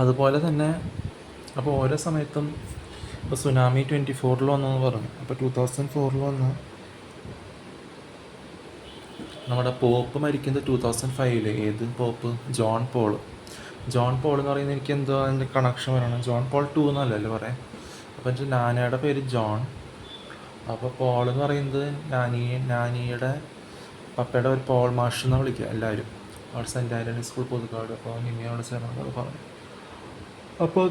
അതുപോലെ തന്നെ അപ്പോൾ ഓരോ സമയത്തും ഇപ്പോൾ സുനാമി 24 വന്നെന്ന് പറഞ്ഞു. അപ്പോൾ 2004 വന്ന് നമ്മുടെ പോപ്പ് മരിക്കുന്നത് 2005 ഏത് പോപ്പ്? ജോൺ പോൾ എന്ന് പറയുന്നത് എനിക്ക് എന്തോ അതിൻ്റെ കണക്ഷൻ വരണം. ജോൺ പോൾ 2 എന്നല്ലല്ലോ പറയാം. അപ്പോൾ എൻ്റെ നാനയുടെ പേര് ജോൺ. അപ്പോൾ പോൾ എന്ന് പറയുന്നത് നാനിയുടെ പപ്പയുടെ ഒരു പോൾ മാഷ് എന്നാണ് വിളിക്കുക എല്ലാവരും. അവിടെ സെൻറ്റ് ആൻ്റണി സ്കൂൾ പുതുക്കാട്. അപ്പോൾ നിമ്മയോട് ചേർന്നത് പറഞ്ഞു. അപ്പോൾ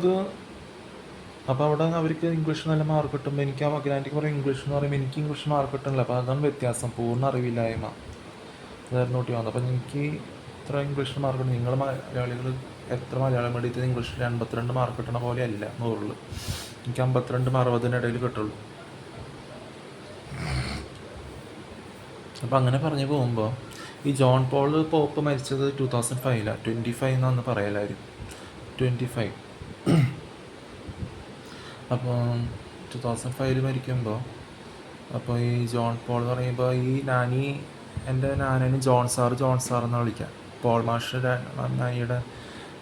അവിടെ അവർക്ക് ഇംഗ്ലീഷ് നല്ല മാർക്ക് കിട്ടുമ്പോൾ എനിക്ക് ആ മകനാൻറ്റിക്ക് പറയും ഇംഗ്ലീഷ് എന്ന് പറയുമ്പോൾ എനിക്ക് ഇംഗ്ലീഷ് മാർക്ക് കിട്ടണില്ല. അപ്പോൾ അതാണ് വ്യത്യാസം, പൂർണ്ണ അറിവില്ലായ്മ. അതായിരുന്നു നോട്ടി വന്നത്. അപ്പോൾ എനിക്ക് ഇത്ര ഇംഗ്ലീഷ് മാർക്ക് കിട്ടും. നിങ്ങൾ മലയാളികൾ എത്ര മലയാളം മീഡിയത്തിൽ ഇംഗ്ലീഷിൽ 82 മാർക്ക് കിട്ടണ പോലെ അല്ല 100-ൽ. എനിക്ക് 52-60 കിട്ടുള്ളൂ. അപ്പോൾ അങ്ങനെ പറഞ്ഞു പോകുമ്പോൾ ഈ ജോൺ പോൾ പോപ്പ് മരിച്ചത് 2005 25 എന്നാന്ന് പറയലായിരുന്നു. 25. അപ്പോൾ 2005 മരിക്കുമ്പോൾ അപ്പോൾ ഈ ജോൺ പോൾ എന്ന് പറയുമ്പോൾ ഈ എൻ്റെ നാനന് ജോൺ സാർ എന്നാണ് വിളിക്കുക. പോൾ മാഷ് നാനിയുടെ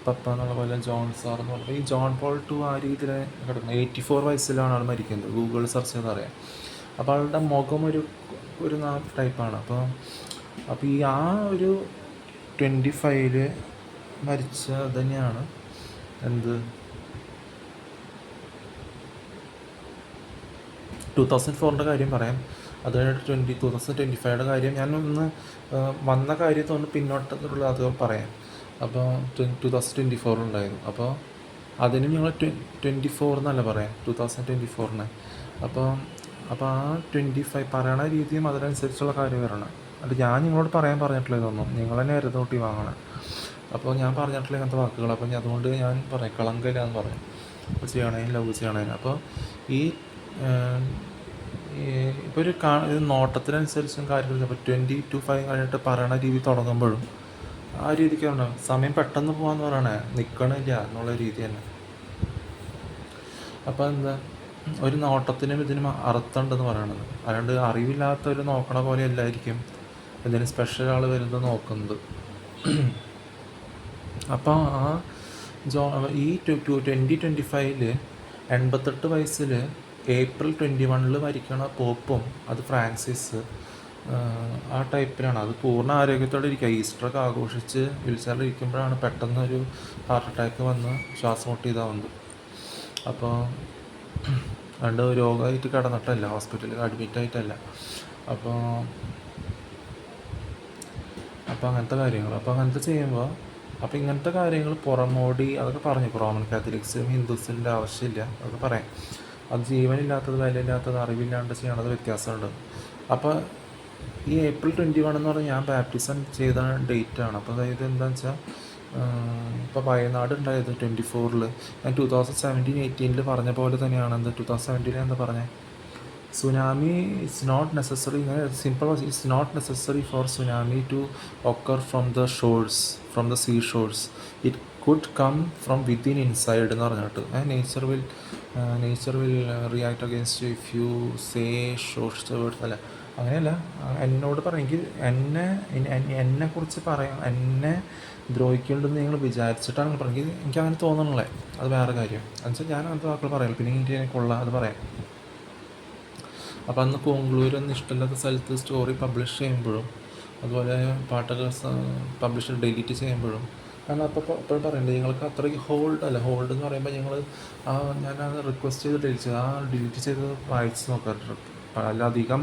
പപ്പ എന്നുള്ള പോലെ ജോൺ സാർ എന്ന് പറയുമ്പോൾ ഈ ജോൺ പോൾ 2 ആ രീതിയിൽ കിടക്കുന്നത്. 84 വയസ്സിലാണ് ആൾ മരിക്കുന്നത്. ഗൂഗിളിൽ സെർച്ച് ചെയ്ത് അറിയാം. അപ്പോൾ ആളുടെ മുഖം ഒരു ടൈപ്പാണ്. അപ്പോൾ ഈ ആ ഒരു 25 മരിച്ച തന്നെയാണ് എന്ത് 2004 കാര്യം പറയാം. അത് കഴിഞ്ഞിട്ട് 2025 കാര്യം ഞാൻ ഒന്ന് വന്ന കാര്യത്തൊന്ന് പിന്നോട്ടുള്ള അത് പറയാം. അപ്പോൾ 2024 ഉണ്ടായിരുന്നു. അപ്പോൾ അതിനും ഞങ്ങൾ 24 എന്നല്ല പറയാം, 2024. അപ്പോൾ ആ 25 പറയണ രീതിയും അതിനനുസരിച്ചുള്ള കാര്യം വരണം. അത് ഞാൻ നിങ്ങളോട് പറഞ്ഞിട്ടില്ല ഇതൊന്നും, നിങ്ങൾ തന്നെ കരുതോട്ടി വാങ്ങണം. അപ്പോൾ ഞാൻ പറഞ്ഞിട്ടില്ല ഇങ്ങനത്തെ വാക്കുകൾ. അപ്പോൾ അതുകൊണ്ട് ഞാൻ പറയാം കളങ്കയില്ല എന്ന് പറയും. അപ്പോൾ ചെയ്യണേന് ലവ് ചെയ്യണേന്. അപ്പോൾ ഈ ഇപ്പോൾ ഒരു നോട്ടത്തിനനുസരിച്ചും കാര്യങ്ങൾ. ഇപ്പോൾ 20-5 കഴിഞ്ഞിട്ട് പറയണ രീതി തുടങ്ങുമ്പോഴും ആ രീതിക്ക് ഉണ്ടാവും. സമയം പെട്ടെന്ന് പോകാമെന്ന് പറയണേ, നിൽക്കണില്ല എന്നുള്ള രീതി തന്നെ. അപ്പോൾ എന്താ ഒരു നോട്ടത്തിനും ഇതിനും അർത്ഥമുണ്ടെന്ന് പറയണത്. അതുകൊണ്ട് അറിവില്ലാത്തവർ നോക്കണ പോലെ എല്ലായിരിക്കും എന്തെങ്കിലും സ്പെഷ്യൽ ആൾ വരുന്നത് നോക്കുന്നത്. അപ്പോൾ ഈ 2025 88 വയസ്സിൽ ഏപ്രിൽ 21 മരിക്കണ പോപ്പും അത് ഫ്രാൻസിസ് ആ ടൈപ്പിലാണ്. അത് പൂർണ്ണ ആരോഗ്യത്തോടെ ഇരിക്കുക. ഈസ്റ്ററൊക്കെ ആഘോഷിച്ച് വീൽചെയറിലിരിക്കുമ്പോഴാണ് പെട്ടെന്നൊരു ഹാർട്ട് അറ്റാക്ക് വന്ന് ശ്വാസം മുട്ടി ഇതാവുന്നത്. അപ്പോൾ അതുകൊണ്ട് രോഗമായിട്ട് കിടന്നിട്ടല്ല, ഹോസ്പിറ്റലിൽ അഡ്മിറ്റ് ആയിട്ടല്ല. അപ്പോൾ അങ്ങനത്തെ കാര്യങ്ങൾ. അപ്പോൾ അങ്ങനത്തെ ചെയ്യുമ്പോൾ അപ്പോൾ ഇങ്ങനത്തെ കാര്യങ്ങൾ പുറമോടി അതൊക്കെ പറഞ്ഞു. റോമൻ കാത്തലിക്സും ഹിന്ദുസിൻ്റെ ആവശ്യമില്ല, അതൊക്കെ പറയാം. അത് ജീവനില്ലാത്തത്, വിലയില്ലാത്തത്, അറിവില്ലാണ്ട് ചെയ്യണത് വ്യത്യാസമുണ്ട്. അപ്പോൾ ഈ ഏപ്രിൽ 21 എന്ന് പറഞ്ഞാൽ ഞാൻ ബാപ്റ്റിസം ചെയ്ത ഡേറ്റാണ്. അപ്പോൾ അതായത് എന്താണെന്ന് വെച്ചാൽ ഇപ്പോൾ വയനാട് ഉണ്ടായത് 24-ൽ. ഞാൻ 2017-18 പറഞ്ഞ പോലെ തന്നെയാണ്. 2017 എന്താ പറഞ്ഞത്? Tsunami it's not necessary, simple, it's not necessary for tsunami to occur from the sea shores. It could come from within inside എന്ന് പറഞ്ഞിട്ട്. Nature will react against if you say shorts words. അല്ല അങ്ങനെയല്ല, എന്നോട് പറയെങ്കിൽ എന്നെക്കുറിച്ച് പറയാം, എന്നെ ദ്രോഹിക്കേണ്ടെന്ന് നിങ്ങൾ വിചാരിച്ചിട്ടാണ് പറഞ്ഞെങ്കിൽ എനിക്ക് അങ്ങനെ തോന്നണല്ലേ, അത് വേറെ കാര്യം. എന്നുവെച്ചാൽ ഞാൻ അങ്ങനത്തെ വാക്കുകൾ പറയാം. പിന്നെ എനിക്കുള്ള അത് പറയാം. അപ്പോൾ അന്ന് കോങ്ക്ലൂരെന്ന് ഇഷ്ടമില്ലാത്ത സ്ഥലത്ത് സ്റ്റോറി പബ്ലിഷ് ചെയ്യുമ്പോഴും അതുപോലെ പാട്ടൊക്കെ പബ്ലിഷ് ഡിലീറ്റ് ചെയ്യുമ്പോഴും കാരണം അപ്പോൾ പറയണ്ടേ നിങ്ങൾക്ക് അത്രയ്ക്ക് ഹോൾഡ് എന്ന് പറയുമ്പോൾ ഞാനത് റിക്വസ്റ്റ് ചെയ്ത് ഡിലീറ്റ് ചെയ്ത് വായിച്ച് നോക്കാറുണ്ട്. അധികം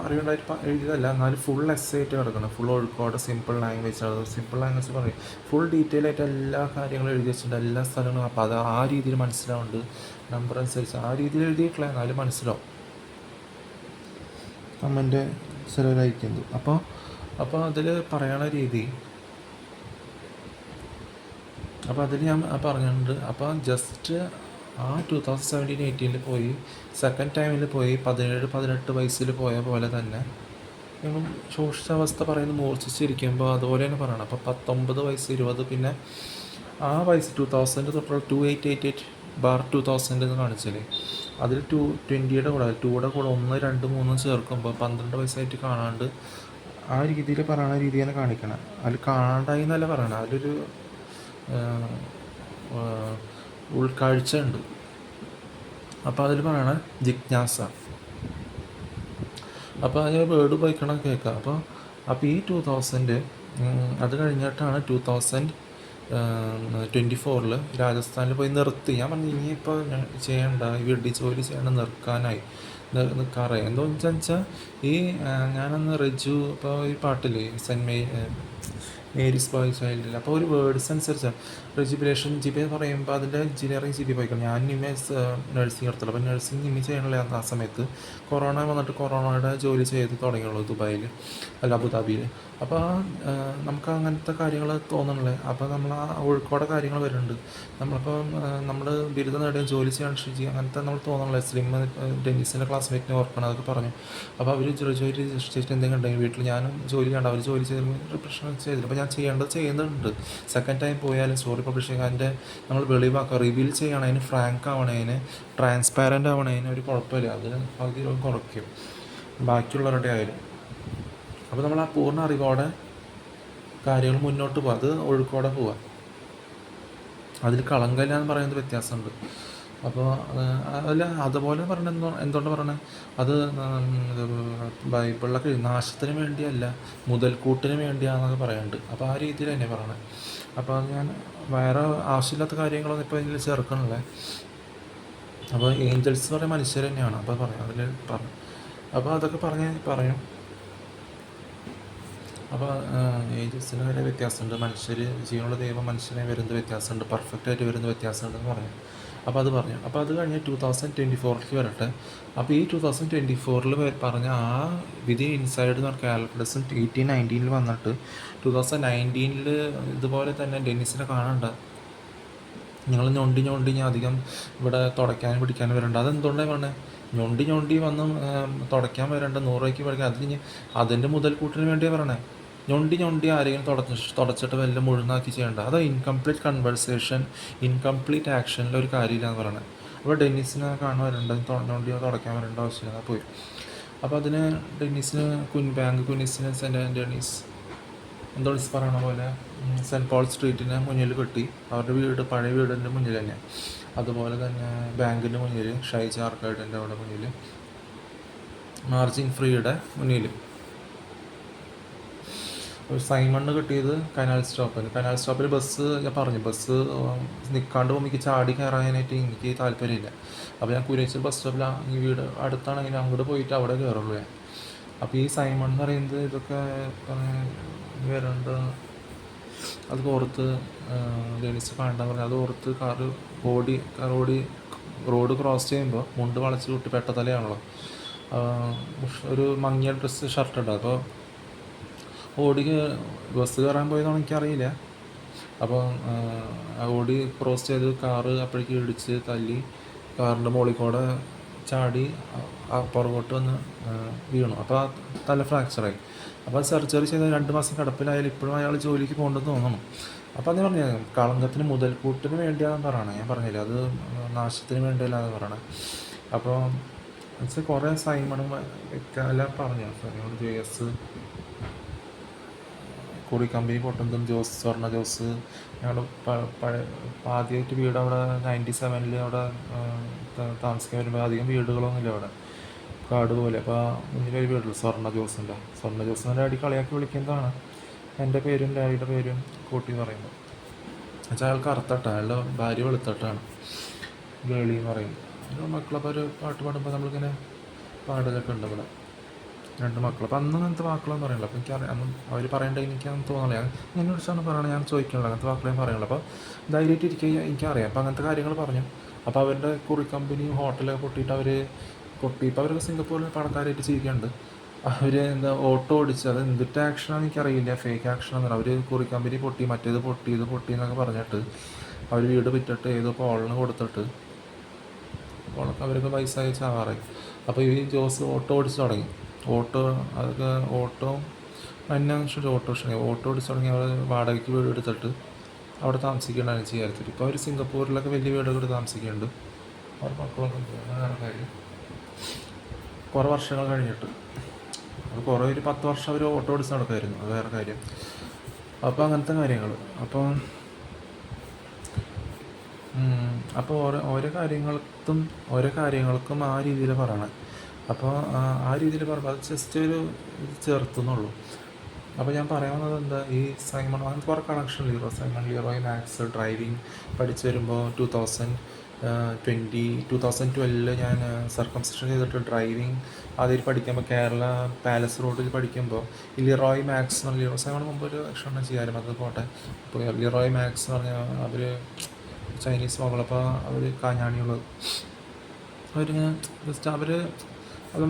അറിവുണ്ടായിട്ട് എഴുതിയതല്ല, എന്നാലും ഫുൾ എസ്സേറ്റ് കിടക്കണം. ഫുൾ ഒഴുക്കോടെ സിമ്പിൾ ലാംഗ്വേജ് പറയും. ഫുൾ ഡീറ്റെയിൽ ആയിട്ട് എല്ലാ കാര്യങ്ങളും എഴുതി വെച്ചിട്ടുണ്ട്, എല്ലാ സ്ഥലങ്ങളും. അപ്പോൾ അത് ആ രീതിയിൽ മനസ്സിലാവുന്നുണ്ട്. നമ്പർ അനുസരിച്ച് ആ രീതിയിൽ എഴുതിയിട്ടില്ല, എന്നാലും മനസ്സിലാവും കമൻ്റ് ചിലരയക്കുന്നത്. അപ്പോൾ അതിൽ പറയണ രീതി, അപ്പോൾ അതിൽ ഞാൻ പറഞ്ഞിട്ടുണ്ട്. അപ്പോൾ ജസ്റ്റ് ആ 2017-18 പോയി, സെക്കൻഡ് ടൈമിൽ പോയി 17-18 വയസ്സിൽ പോയ പോലെ തന്നെ ഞങ്ങൾ ശോഷിച്ചാവസ്ഥ പറയുന്നത് മൂർച്ഛിച്ചിരിക്കുമ്പോൾ അതുപോലെ തന്നെ പറയണം. അപ്പോൾ 19 വയസ്സ് 20, പിന്നെ ആ വയസ്സ് 2000 തൊട്ടുള്ള 2888/2000 എന്ന് കാണിച്ചാൽ അതിൽ 20യുടെ കൂടെ 2യുടെ കൂടെ 1, 2, 3 ചേർക്കുമ്പോൾ 12 വയസ്സായിട്ട് കാണാണ്ട് ആ രീതിയിൽ പറയണ രീതി തന്നെ കാണിക്കണം. അതിൽ കാണാണ്ടായി എന്നല്ല പറയണം, അതിലൊരു ഉൾക്കാഴ്ച ഉണ്ട്. അപ്പോൾ അതിൽ പറയണ ജിജ്ഞാസ. അപ്പോൾ അതിന് വേർഡ് ഉപയോഗിക്കണം കേൾക്കാം. അപ്പോൾ ഈ 2000 അത് കഴിഞ്ഞിട്ടാണ് 2024 രാജസ്ഥാനിൽ പോയി നിർത്തി. ഞാൻ പറഞ്ഞു ഇനിയിപ്പോൾ ചെയ്യണ്ട, ഈ വീട്ടിൽ ജോലി ചെയ്യണം, നിൽക്കാനായി നിൽക്കാറായി. എന്താണെന്ന് വെച്ചാൽ ഈ ഞാനന്ന് റെജു ഇപ്പോൾ ഈ പാട്ടില്ലേ മേരീസ് ബോയ് ചൈൽഡിൽ, അപ്പോൾ ഒരു വേർഡ്സ് അനുസരിച്ചാണ് റെജിബിലേഷൻ GPA പറയുമ്പോൾ അതിൻ്റെ എഞ്ചിനീയറിംഗ് GPA പോയിക്കണം. ഞാൻ ഇനിമേ നഴ്സിംഗ് എടുത്തുള്ളൂ. അപ്പോൾ നഴ്സിംഗ് ഇനി ചെയ്യണില്ല. ആ സമയത്ത് കൊറോണ വന്നിട്ട് കൊറോണയുടെ ജോലി ചെയ്ത് തുടങ്ങിയുള്ളൂ ദുബായിൽ, അല്ല അബുദാബിയിൽ. അപ്പോൾ നമുക്ക് അങ്ങനത്തെ കാര്യങ്ങൾ തോന്നണില്ലേ. അപ്പോൾ നമ്മൾ ആ ഒഴുക്കോടെ കാര്യങ്ങൾ വരുന്നുണ്ട്. നമ്മളിപ്പോൾ നമ്മൾ ബിരുദം നേടിയ ജോലി ചെയ്യാൻ അങ്ങനത്തെ നമ്മൾ തോന്നണില്ലേ. സ്ലിം ഡെന്നീസിൻ്റെ ക്ലാസ്മേറ്റിനെ ഓർക്കണം, അതൊക്കെ പറഞ്ഞു. അപ്പോൾ അവർ ജോലി രജിസ്ട്രേഷൻ എന്തെങ്കിലും ഉണ്ടെങ്കിൽ വീട്ടിൽ ഞാനും ജോലി ചെയ്യേണ്ട, അവർ ജോലി ചെയ്ത് പ്രശ്നം ചെയ്തില്ല. അപ്പോൾ ഞാൻ ചെയ്യുന്നുണ്ട്. സെക്കൻഡ് ടൈം പോയാലും സ്റ്റോറി പബ്ലിഷ് ചെയ്യാൻ അതിൻ്റെ നമ്മൾ വെളിവാക്കുക, റിവീൽ ചെയ്യണതിന്, ഫ്രാങ്ക് ആവണതിന്, ട്രാൻസ്പാരൻ്റ് ആവണതിന് ഒരു കുഴപ്പമില്ല. അതിന് പകുതി കുറയ്ക്കും ബാക്കിയുള്ളവരുടെ ആയാലും. അപ്പോൾ നമ്മൾ ആ പൂർണ്ണ അറിവോടെ കാര്യങ്ങൾ മുന്നോട്ട് പോകുക, അത് ഒഴുക്കോടെ പോവുക. അതിൽ കളങ്കല്ല എന്ന് പറയുന്നത് വ്യത്യാസമുണ്ട്. അപ്പോൾ അല്ല അതുപോലെ പറഞ്ഞ എന്തുകൊണ്ട് പറയണത്, അത് ബൈബിളിലൊക്കെ നാശത്തിന് വേണ്ടിയല്ല, മുതൽക്കൂട്ടിന് വേണ്ടിയാണെന്നൊക്കെ പറയുന്നുണ്ട്. അപ്പോൾ ആ രീതിയിൽ തന്നെ പറയണത്. അപ്പോൾ അത് ഞാൻ വേറെ ആവശ്യമില്ലാത്ത കാര്യങ്ങളൊന്നും ഇപ്പോൾ ഇതിൽ ചേർക്കണില്ലേ. അപ്പോൾ ഏഞ്ചൽസ് എന്ന് പറയുന്ന മനുഷ്യർ തന്നെയാണ്. അപ്പോൾ പറയാം അതിൽ പറഞ്ഞു. അപ്പോൾ അതൊക്കെ പറയും. അപ്പോൾ ഏഞ്ചൽസിന് വരെ വ്യത്യാസമുണ്ട്. മനുഷ്യർ, ജീവനുള്ള ദൈവം മനുഷ്യനെ വരുന്നത് വ്യത്യാസമുണ്ട്, പെർഫെക്റ്റായിട്ട് വരുന്നത് വ്യത്യാസമുണ്ടെന്ന് പറഞ്ഞു. അപ്പോൾ അത് പറഞ്ഞു. അപ്പോൾ അത് കഴിഞ്ഞ് 2024 വരട്ടെ. അപ്പോൾ ഈ 2024 പറഞ്ഞ ആ വിധി ഇൻസൈഡ് എന്ന് പറഞ്ഞ കാൽക്കുലസും 1819 വന്നിട്ട് 2019 ഇതുപോലെ തന്നെ ഡെന്നിസിനെ കാണണ്ട, നിങ്ങൾ ഞൊണ്ടി ഞാൻ അധികം ഇവിടെ തുടയ്ക്കാനും പിടിക്കാനും വരണ്ട. അതെന്തുകൊണ്ടാണ് പറഞ്ഞത്? ഞൊണ്ടി വന്ന് തുടയ്ക്കാൻ വരണ്ട, 100 രൂപയ്ക്ക് പഠിക്കാൻ, അതിൻ്റെ മുതൽക്കൂട്ടിന് വേണ്ടിയാണ് പറയണേ. ഞൊണ്ടി ആരെങ്കിലും തുടച്ചിട്ട് വല്ല മുഴുവനാക്കി ചെയ്യേണ്ട. അത് ഇൻകംപ്ലീറ്റ് കൺവേഴ്സേഷൻ, ഇൻകംപ്ലീറ്റ് ആക്ഷനിൽ ഒരു കാര്യമില്ലാന്ന് പറയണത്. അപ്പോൾ ഡെന്നീസിനെ കാണാൻ വരണ്ട, ഞൊണ്ടി തുടയ്ക്കാൻ വരേണ്ട ആവശ്യമില്ല പോയി. അപ്പോൾ അതിന് ഡെന്നീസിന് ബാങ്ക് കുനിസിന് സെൻറ്റ് ആൻ്റണീസ് എന്തോളിസ് പറയണ പോലെ സെൻറ്റ് പോൾ സ്ട്രീറ്റിന് മുന്നിൽ കെട്ടി. അവരുടെ വീട് പഴയ വീടിൻ്റെ മുന്നിൽ തന്നെ. അതുപോലെ തന്നെ ബാങ്കിൻ്റെ മുന്നിൽ, ഷൈജ ആർക്കേഡിൻ്റെ അവിടെ മുന്നിൽ, മാർജിൻ ഫ്രീയുടെ മുന്നിൽ. ഒരു സൈമണ് കിട്ടിയത് കനാൽ സ്റ്റോപ്പിൽ ബസ്, ഞാൻ പറഞ്ഞു ബസ് നിൽക്കാണ്ട് പോകുമ്പോൾ എനിക്ക് ചാടി കയറാനായിട്ട് എനിക്ക് താല്പര്യമില്ല. അപ്പോൾ ഞാൻ കുരിശ് ബസ് സ്റ്റോപ്പിൽ, ഈ വീട് അടുത്താണെങ്കിൽ അങ്ങോട്ട് പോയിട്ട് അവിടെ കയറുള്ളൂ ഞാൻ. അപ്പോൾ ഈ സൈമൺ എന്ന് പറയുന്നത് ഇതൊക്കെ വരേണ്ട, അത് ഓർത്ത് ലേഡീസ് കാണണ്ടെന്ന് പറഞ്ഞാൽ അത് ഓർത്ത് റോഡ് ക്രോസ് ചെയ്യുമ്പോൾ മുണ്ട് വളച്ച് വിട്ട് പെട്ടതലയാണല്ലോ, ഒരു മങ്ങിയ ഡ്രസ്സ് ഷർട്ട് ഉണ്ട്. അപ്പോൾ ബസ് കയറാൻ പോയതാണോ എനിക്കറിയില്ല. അപ്പോൾ ഓടി ക്രോസ് ചെയ്ത് കാറ് അപ്പോഴേക്ക് ഇടിച്ച് തല്ലി, കാറിൻ്റെ മുകളിൽ കൂടെ ചാടി പുറകോട്ട് വന്ന് വീണു. അപ്പോൾ ആ തല ഫ്രാക്ചറായി. അപ്പോൾ സർജറി ചെയ്ത് 2 മാസം കിടപ്പിലായാലും ഇപ്പോഴും അയാൾ ജോലിക്ക് പോകേണ്ടെന്ന് തോന്നണം. അപ്പോൾ അത് പറഞ്ഞു, കളങ്കത്തിന് മുതൽക്കൂട്ടിന് വേണ്ടിയാണെന്ന് പറയണേ. ഞാൻ പറഞ്ഞില്ല, അത് നാശത്തിന് വേണ്ടിയല്ലാന്ന് പറയണേ. അപ്പോൾ വെച്ചാൽ കുറേ സൈമണും എല്ലാം പറഞ്ഞു. JS കുറി കമ്പനി പൊട്ടുന്നതും, സ്വർണ്ണ ജോസ്, ഞങ്ങൾ ആദ്യമായിട്ട് വീട് അവിടെ 97 അവിടെ താമസിക്കാൻ വരുമ്പോൾ അധികം വീടുകളൊന്നുമില്ല അവിടെ, കാട് പോലെ. അപ്പോൾ മുന്നിലൊരു വീടുള്ളൂ, സ്വർണ്ണ ജോസിൻ്റെ അടി കളിയാക്കി വിളിക്കുന്നതാണ് എൻ്റെ പേരും ഡാഡിയുടെ പേരും കൂട്ടി പറയുമ്പോൾ. വെച്ചാൽ അയാൾ കറുത്തട്ടാണ്, അയാളുടെ ഭാര്യ വെളുത്തട്ടാണ്, ഗേളി എന്ന് പറയുന്നത്. മക്കളപ്പോൾ ഒരു പാട്ട് പാടുമ്പോൾ നമ്മളിങ്ങനെ പാടലൊക്കെ ഉണ്ട് ഇവിടെ, 2 മക്കൾ. അപ്പോൾ അന്ന് അങ്ങനത്തെ വാക്കുകളൊന്നും പറയണില്ല. അപ്പോൾ എനിക്കറിയാം, അന്ന് അവർ പറയേണ്ടത് എനിക്കതൊന്നും തോന്നണില്ല. എന്നെ വിളിച്ചാണ് പറയണത്, ഞാൻ ചോദിക്കണില്ല, അങ്ങനത്തെ വാക്കുകളെ പറയുള്ളൂ. അപ്പോൾ ധൈര്യമായിട്ട് ഇരിക്കുക, എനിക്കറിയാം. അപ്പോൾ അങ്ങനത്തെ കാര്യങ്ങൾ പറഞ്ഞു. അപ്പോൾ അവരുടെ കുറി കമ്പനിയും ഹോട്ടലൊക്കെ പൊട്ടിയിട്ട് അവരൊക്കെ സിംഗപ്പൂരിൽ പണക്കാരായിട്ട് ജീവിക്കുന്നുണ്ട്. അവർ ഓട്ടോ ഓടിച്ച്, അത് എന്തിട്ട് ആക്ഷനാണെന്ന് എനിക്കറിയില്ല, ഫേക്ക് ആക്ഷനാണെന്ന്. അവർ കുറി കമ്പനി പൊട്ടി, മറ്റേത് പൊട്ടി, ഇത് പൊട്ടി എന്നൊക്കെ പറഞ്ഞിട്ട് അവർ വീട് വിറ്റിട്ട് ഏതോ പോളിന് കൊടുത്തിട്ട് അവരൊക്കെ പൈസ അയച്ച് ആവാറായി. അപ്പോൾ ഈ ജോസ് ഓട്ടോ ഓടിച്ച് തുടങ്ങി. ഓട്ടോ അന്വേഷിച്ചിട്ട് ഓട്ടോ ഓടിച്ച് തുടങ്ങി. അവർ വാടകയ്ക്ക് വീട് എടുത്തിട്ട് അവിടെ താമസിക്കേണ്ടതാണ് ചെയ്യാറുണ്ട്. ഇപ്പോൾ അവർ സിംഗപ്പൂരിലൊക്കെ വലിയ വീടുകൾ താമസിക്കുന്നുണ്ട്. അവർ മക്കളൊക്കെ വേറെ കാര്യം. കുറേ വർഷങ്ങൾ കഴിഞ്ഞിട്ട്, അത് കുറേ ഒരു 10 വർഷം അവർ ഓട്ടോ ഓടിച്ച് നടക്കുമായിരുന്നു, അത് വേറെ കാര്യം. അപ്പോൾ അങ്ങനത്തെ കാര്യങ്ങൾ. അപ്പോൾ അപ്പോൾ ഓരോ കാര്യങ്ങൾക്കും ആ രീതിയിൽ പറയണം. അപ്പോൾ ആ രീതിയിൽ പറയുമ്പോൾ അത് ജസ്റ്റ് ഒരു ഇത് ചേർത്തുന്നുള്ളൂ. അപ്പോൾ ഞാൻ പറയാൻ വന്നത് എന്താ, ഈ സൈമൺ അങ്ങനത്തെ കുറേ കണക്ഷൻ ലീറോ സൈമൺ ലീറോയ് മാത്സ് ഡ്രൈവിംഗ് പഠിച്ചു വരുമ്പോൾ 2012 ഞാൻ സർക്കംസിഷൻ ചെയ്തിട്ട് ഡ്രൈവിംഗ് അതിൽ പഠിക്കുമ്പോൾ കേരള പാലസ് റോഡിൽ പഠിക്കുമ്പോൾ ഈ ലിറോയ് മാക്സ് എന്ന് പറഞ്ഞ ലീറോ സൈമൺ മുമ്പ് ഒരു ക്ഷണം ചെയ്യാമായിരുന്നു, അത് പോട്ടെ. ഇപ്പോൾ ലിറോയ് മാക്സ് എന്ന് പറഞ്ഞാൽ അവർ ചൈനീസ് മകൾ, അപ്പോൾ അവർ കാഞ്ഞാണിയുള്ളത്, അവരിങ്ങനെ ജസ്റ്റ് അവർ അത്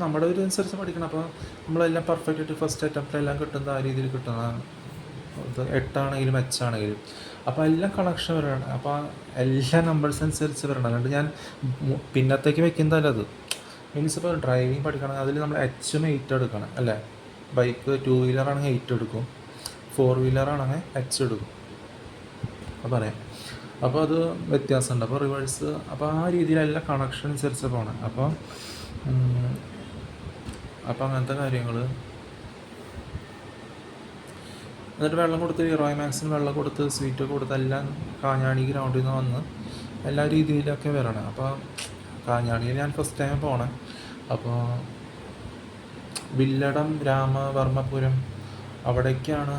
നമ്മുടെ ഒരു അനുസരിച്ച് പഠിക്കണം. അപ്പോൾ നമ്മളെല്ലാം പെർഫെക്റ്റ് ആയിട്ട് ഫസ്റ്റ് അറ്റംപ്റ്റിലെല്ലാം കിട്ടുന്ന ആ രീതിയിൽ കിട്ടണം. ഇത് 8 എച്ചാണെങ്കിലും അപ്പോൾ എല്ലാം കണക്ഷൻ വരണം. അപ്പോൾ എല്ലാ നമ്പേഴ്സ് അനുസരിച്ച് വരണം. അല്ലാണ്ട് ഞാൻ പിന്നത്തേക്ക് വെക്കുന്നതല്ല അത്. മീൻസ് ഇപ്പോൾ ഡ്രൈവിംഗ് പഠിക്കണം, അതിൽ നമ്മൾ എച്ചും 8 എടുക്കണം അല്ലേ. ബൈക്ക് 2 വീലറാണെങ്കിൽ 8 എടുക്കും, 4 വീലറാണെങ്കിൽ എച്ച് എടുക്കും, അത് പറയാം. അപ്പോൾ അത് വ്യത്യാസമുണ്ട്. അപ്പോൾ റിവേഴ്സ്, അപ്പോൾ ആ രീതിയിലെല്ലാം കണക്ഷൻ അനുസരിച്ച് പോകണം. അപ്പോൾ അങ്ങനത്തെ കാര്യങ്ങൾ. എന്നിട്ട് വെള്ളം കൊടുത്ത് റോയ് മാക്സിന് വെള്ളം കൊടുത്ത് സ്വീറ്റൊക്കെ കൊടുത്ത് എല്ലാം കാഞ്ഞാണി ഗ്രൗണ്ടിൽ നിന്ന് വന്ന് എല്ലാ രീതിയിലൊക്കെ വരണം. അപ്പോൾ കാഞ്ഞാണിയിൽ ഞാൻ ഫസ്റ്റ് ടൈം പോണേ. അപ്പോൾ വില്ലടം രാമവർമ്മപുരം അവിടേക്കാണ്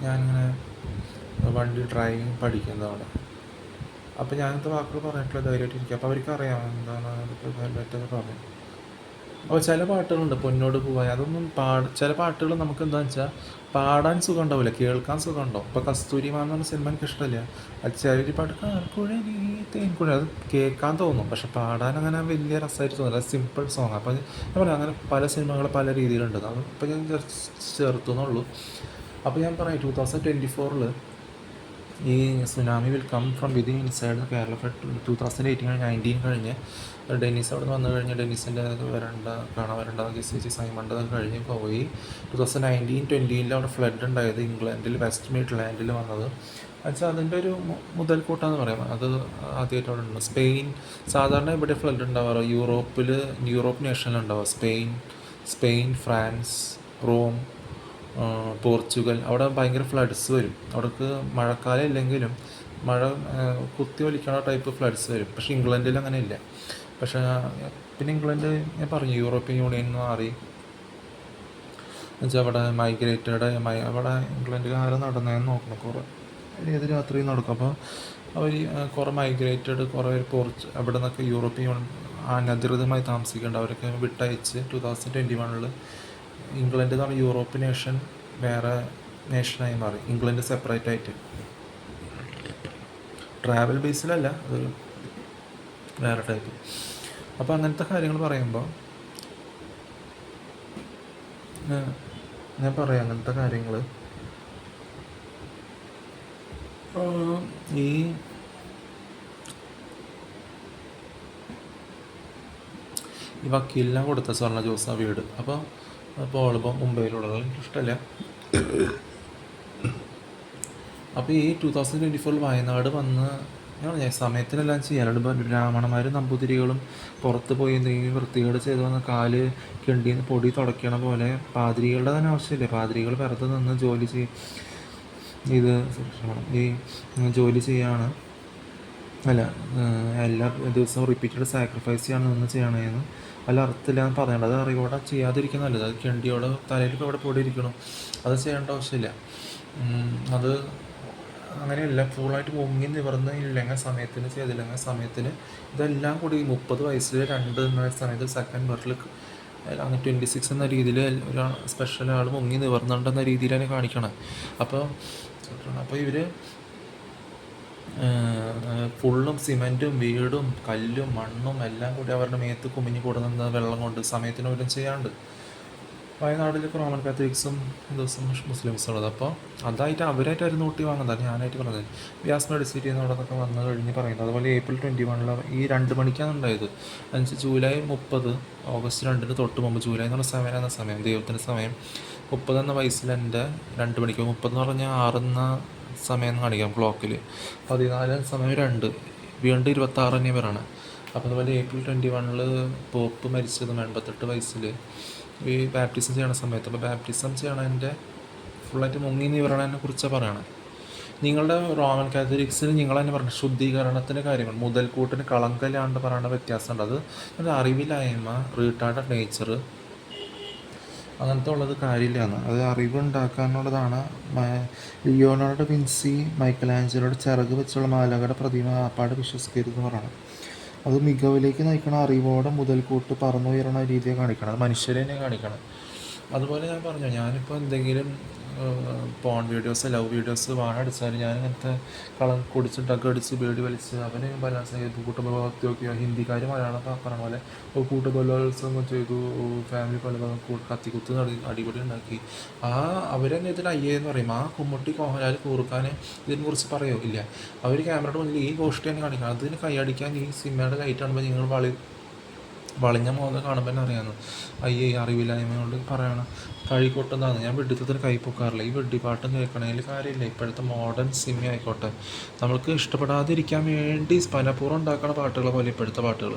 ഞാനിങ്ങനെ വണ്ടി ഡ്രൈവിംഗ് പഠിക്കുന്നത് അവിടെ. അപ്പോൾ ഞാനത്തെ വാക്കുകൾ പറഞ്ഞിട്ടുള്ള ധൈര്യമായിട്ടിരിക്കുക. അപ്പോൾ അവർക്ക് അറിയാം എന്താണ് ഹെൽമെറ്റൊക്കെ പറഞ്ഞു. അപ്പോൾ ചില പാട്ടുകളുണ്ട്, പൊന്നോട് പോവാൻ, അതൊന്നും ചില പാട്ടുകൾ നമുക്ക് എന്താണെന്ന് വെച്ചാൽ പാടാൻ സുഖം ഉണ്ടാവില്ല, കേൾക്കാൻ സുഖം ഉണ്ടാവും. ഇപ്പോൾ കസ്തൂരിമാൻ എന്ന് പറഞ്ഞ സിനിമ എനിക്ക് ഇഷ്ടമില്ല. അത് ചിലർ പാട്ട് കാർക്കുഴലി തേൻകുഴി, അത് കേൾക്കാൻ തോന്നും, പക്ഷെ പാടാൻ അങ്ങനെ വലിയ രസമായിട്ട് തോന്നില്ല. Simple song. അപ്പോൾ ഞാൻ പറയാം, അങ്ങനെ പല സിനിമകൾ പല രീതിയിലുണ്ട്. അത് ഇപ്പോൾ ഞാൻ ചേർത്തുന്നുള്ളൂ. അപ്പോൾ ഞാൻ പറയാം, 2024 ഈ tsunami will come from within inside Kerala. 2018 കഴിഞ്ഞ് ഡെന്നീസ് അവിടെ നിന്ന് വന്നു കഴിഞ്ഞ് ഡെന്നീസിൻ്റെ കാണാൻ വരണ്ട ഗസ്റ്റ് സൈമണ്ട് കഴിഞ്ഞ് പോയി. 2019-20 അവിടെ ഫ്ലഡ് ഉണ്ടായത് ഇംഗ്ലണ്ടിൽ വെസ്റ്റ് മിഡ്ലാൻഡിൽ വന്നത്. എന്നുവെച്ചാൽ അതിൻ്റെ ഒരു മുതൽക്കൂട്ടാന്ന് പറയാം. അത് ആദ്യമായിട്ട് അവിടെ ഉണ്ട്. സ്പെയിൻ സാധാരണ ഇവിടെ ഫ്ലഡ് ഉണ്ടാവാറ് യൂറോപ്പ് നേഷനിലുണ്ടാവുക. സ്പെയിൻ, ഫ്രാൻസ്, റോം, പോർച്ചുഗൽ, അവിടെ ഭയങ്കര ഫ്ലഡ്സ് വരും. അവിടേക്ക് മഴക്കാലം ഇല്ലെങ്കിലും മഴ കുത്തി ഒലിക്കണ ടൈപ്പ് ഫ്ലഡ്സ് വരും. പക്ഷേ ഇംഗ്ലണ്ടിൽ അങ്ങനെ ഇല്ല. പക്ഷേ പിന്നെ ഇംഗ്ലണ്ട് ഞാൻ പറഞ്ഞു യൂറോപ്യൻ യൂണിയൻ എന്ന് മാറി. എന്നുവെച്ചാൽ അവിടെ അവിടെ ഇംഗ്ലണ്ടിൽ ആരെ നടന്നതെന്ന് നോക്കണം. കുറേ ഏത് രാത്രി നടക്കും. അപ്പോൾ അവർ കുറേ മൈഗ്രേറ്റഡ് കുറേ അവിടെ നിന്നൊക്കെ യൂറോപ്യൻ യൂണിയൻ അനധികൃതമായി താമസിക്കേണ്ട അവരൊക്കെ വിട്ടയച്ച് 2021 ഇംഗ്ലണ്ട് എന്ന് പറഞ്ഞ യൂറോപ്യൻ നേഷൻ വേറെ നേഷനായി മാറി. ഇംഗ്ലണ്ട് സെപ്പറേറ്റ് ആയിട്ട്, ട്രാവൽ ബേസിലല്ല, അതൊരു വേറെ ടൈപ്പ്. അപ്പോൾ അങ്ങനത്തെ കാര്യങ്ങൾ പറയുമ്പോൾ ഞാൻ പറയാം, അങ്ങനത്തെ കാര്യങ്ങൾ ഈ വക്കീലിനെ കൊടുത്ത സ്വർണ്ണ ജോസ് വീട്. അപ്പോൾ ഓളിപ്പം മുംബൈയിലുള്ളത് എനിക്ക് ഇഷ്ടമല്ല. അപ്പോൾ ഈ 2024 വയനാട് വന്ന് ഞാൻ സമയത്തിനെല്ലാം ചെയ്യാറുണ്ട്. ബ്രാഹ്മണന്മാരും നമ്പൂതിരികളും പുറത്ത് പോയി എന്തെങ്കിലും വൃത്തികേട് ചെയ്ത് വന്ന് കാല് കിണ്ടിന്ന് പൊടി തുടയ്ക്കണ പോലെ പാതിരികളുടെ തന്നെ ആവശ്യമില്ല. പാതിരികൾ പുറത്ത് നിന്ന് ജോലി ചെയ്യാണ്, അല്ല എല്ലാ ദിവസവും റിപ്പീറ്റഡ് സാക്രിഫൈസ് ചെയ്യാണ് നിന്ന് ചെയ്യണേന്ന് വല്ല അർത്ഥമില്ല എന്ന് പറയേണ്ടത്. അത് അറിവോടെ ചെയ്യാതിരിക്കുന്ന നല്ലത്. അത് കിണ്ടിയോടെ തലയിൽ ഇപ്പോൾ ഇവിടെ പൊടി ഇരിക്കണം, അത് ചെയ്യേണ്ട ആവശ്യമില്ല. അത് അങ്ങനെയല്ല, ഫുള്ളായിട്ട് മുങ്ങി നിവർന്നില്ലെങ്കിൽ സമയത്തിന് ചെയ്തില്ലെങ്കിൽ സമയത്തിന് ഇതെല്ലാം കൂടി 30 വയസ്സിൽ 2 എന്ന സമയത്ത് സെക്കൻഡ് ബർത്തിൽ അങ്ങനെ 26 എന്ന രീതിയിൽ ഒരു സ്പെഷ്യൽ ആൾ മുങ്ങി നിവർന്നുണ്ടെന്ന രീതിയിലാണ് കാണിക്കണം. അപ്പോൾ ഇവർ ഫുള്ളും സിമെൻറ്റും വീടും കല്ലും മണ്ണും എല്ലാം കൂടി അവരുടെ മേത്ത് കുമിഞ്ഞ് കൂടുന്ന വെള്ളം കൊണ്ട് സമയത്തിന് പോലും ചെയ്യാണ്ട്. വയനാട്ടിൽ റോമൻ കാത്തലിക്സും ഹിന്ദുസും മുസ്ലിംസും ഉള്ളത്. അപ്പോൾ അതായിട്ട് അവരായിട്ടായിരുന്നു ഊട്ടി വാങ്ങുന്നത്, ഞാനായിട്ട് പറഞ്ഞത്. വ്യാസ് മെഡിസിറ്റി എന്നോടൊക്കെ വന്നു കഴിഞ്ഞ് പറയുന്നത്. അതുപോലെ April 21 ഈ 2 മണിക്കാണ് ഉണ്ടായത്. എന്നുവെച്ചാൽ July 30, August 2 തൊട്ട് മുമ്പ്, ജൂലൈ എന്നുള്ള 7 എന്ന സമയം, ദൈവത്തിൻ്റെ സമയം 30 എന്ന വയസ്സിൽ എൻ്റെ 2 മണിക്ക്, 30 എന്ന് പറഞ്ഞാൽ 6 എന്ന സമയം കാണിക്കാം ക്ലോക്കിൽ, 14 സമയം 2, വീണ്ടും 26 തന്നെ വരാണ്. അപ്പോൾ അതുപോലെ April 21 പോപ്പ് മരിച്ചതും 88 വയസ്സിൽ ഈ ബാപ്റ്റിസം ചെയ്യണ സമയത്ത്. അപ്പോൾ ബാപ്റ്റിസം ചെയ്യണതിൻ്റെ ഫുള്ളായിട്ട് മുങ്ങി നിവരണതിനെ കുറിച്ചാണ് പറയണത്. നിങ്ങളുടെ റോമൻ കാത്തലിക്സിൽ നിങ്ങൾ തന്നെ പറഞ്ഞു ശുദ്ധീകരണത്തിൻ്റെ കാര്യങ്ങൾ മുതൽക്കൂട്ടിന് കളങ്കല്ലാണ്ട് പറയുന്ന വ്യത്യാസമുണ്ട്. അത് അറിവില്ലായ്മ, റീട്ടാർഡ് നേച്ചർ, അങ്ങനത്തെ ഉള്ളത് കാര്യമില്ലാന്ന്. അത് അറിവുണ്ടാക്കാനുള്ളതാണ്. ലിയോണാർഡോ വിൻസി മൈക്കലാഞ്ചലോയുടെ ചിറക് വെച്ചുള്ള മാലാഖയുടെ പ്രതിമ ആപ്പാട് വിശ്വസിക്കരുതെന്ന് പറയണം. അത് മികവിലേക്ക് നയിക്കണ അറിവോടെ മുതൽക്കൂട്ട് പറന്നുയരണ രീതിയെ കാണിക്കണം. അത് മനുഷ്യരെ തന്നെ കാണിക്കണം. അതുപോലെ ഞാൻ പറഞ്ഞു, ഞാനിപ്പോൾ എന്തെങ്കിലും പോൺ വീഡിയോസ്, ലവ് വീഡിയോസ് വാണടിച്ചാൽ ഞാൻ ഇങ്ങനത്തെ കുടിച്ച് ഡഗ് അടിച്ച് ബേഡി വലിച്ച് അവന് ബലാത്സംഗം കൂട്ടബലാത്സംഗം നോക്കിയോ ഹിന്ദിക്കാർ മലയാളം പറഞ്ഞ പോലെ കൂട്ടബലോത്സവം ചെയ്തു, ഫാമിലി കൊലപാതകം കത്തിക്കുത്ത് അടിപൊളി ഉണ്ടാക്കി. അവരെന്നെ ഇതിൽ എന്ന് പറയും. ആ കുമ്മുട്ടി കോഹലാൽ കൂർക്കാൻ ഇതിനെക്കുറിച്ച് പറയോ ഇല്ല. അവർ ക്യാമറയുടെ മുന്നിൽ ഈ ഗോഷ്ടി തന്നെ കാണിക്കണം. അതിന് കൈയടിക്കാൻ ഈ സിനിമയുടെ ലൈറ്റ് കാണുമ്പോൾ നിങ്ങൾ വളഞ്ഞ മുഖം കാണുമ്പോൾ തന്നെ അറിയാമെന്ന്. അറിവില്ലായ്മ കൊണ്ട് പറയണം. കഴിക്കൊട്ടുന്നതാണ്. ഞാൻ വെഡിത്തത്തിന് കൈ പൊക്കാറില്ല. ഈ വെഡിപ്പാട്ടും കേൾക്കണമെങ്കിൽ കാര്യമില്ല. ഇപ്പോഴത്തെ മോഡേൺ സിനിമ ആയിക്കോട്ടെ, നമ്മൾക്ക് ഇഷ്ടപ്പെടാതിരിക്കാൻ വേണ്ടി മനഃപൂർവ്വം ഉണ്ടാക്കുന്ന പാട്ടുകൾ പോലെ ഇപ്പോഴത്തെ പാട്ടുകൾ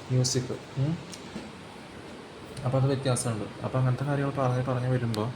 മ്യൂസിക്. അപ്പോൾ അത് വ്യത്യാസമുണ്ട്. അപ്പോൾ അങ്ങനത്തെ കാര്യങ്ങൾ പറഞ്ഞ് വരുമ്പോൾ